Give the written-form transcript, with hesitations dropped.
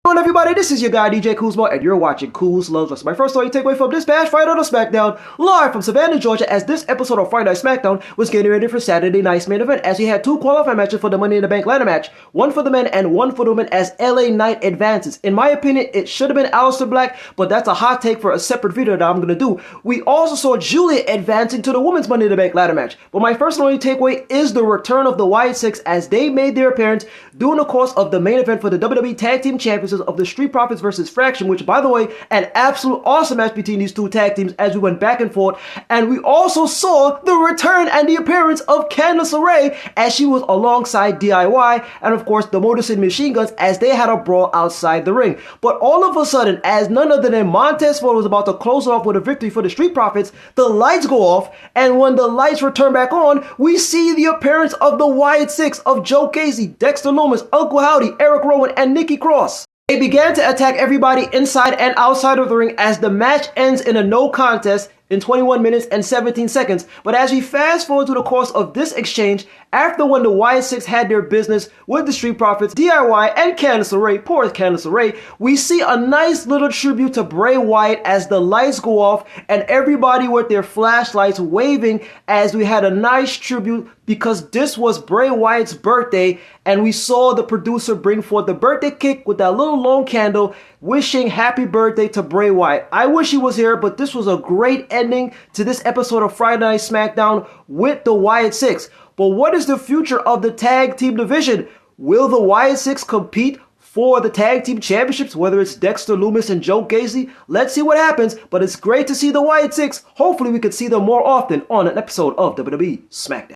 Hello everybody, this is your guy DJ Kuzmo and you're watching Kuz Loves Wrestling. My first story takeaway from this past Friday Night Smackdown, live from Savannah, Georgia, as this episode of Friday Night Smackdown was getting ready for Saturday night's main event, as we had two qualifying matches for the Money in the Bank ladder match, one for the men and one for the women, as LA Knight advances. In my opinion, it should have been Aleister Black, but that's a hot take for a separate video that I'm going to do. We also saw Julia advancing to the women's Money in the Bank ladder match, but my first and only takeaway is the return of the Wyatt Sicks as they made their appearance during the course of the main event for the WWE Tag Team Championships of the Street Profits versus Fraction, which, by the way, an absolute awesome match between these two tag teams as we went back and forth. And we also saw the return and the appearance of Candice LeRae as she was alongside DIY and, of course, the Motor City Machine Guns as they had a brawl outside the ring. But all of a sudden, as none other than Montez Ford was about to close off with a victory for the Street Profits, the lights go off, and when the lights return back on, we see the appearance of the Wyatt Sicks, of Joe Casey, Dexter Lumis, Uncle Howdy, Eric Rowan, and Nikki Cross. They began to attack everybody inside and outside of the ring as the match ends in a no contest in 21 minutes and 17 seconds. But as we fast forward to the course of this exchange, after when the Wyatt Sicks had their business with the Street Profits, DIY, and Candice LeRae, poor Candice LeRae, we see a nice little tribute to Bray Wyatt as the lights go off and everybody with their flashlights waving as we had a nice tribute because this was Bray Wyatt's birthday, and we saw the producer bring forth the birthday cake with that little long candle wishing happy birthday to Bray Wyatt. I wish he was here, but this was a great ending to this episode of Friday Night Smackdown with the Wyatt Sicks. But what is the future of the tag team division? Will the Wyatt Sicks compete for the tag team championships, whether it's Dexter Lumis and Joe Casey? Let's see what happens, but it's great to see the Wyatt Sicks. Hopefully we could see them more often on an episode of WWE Smackdown.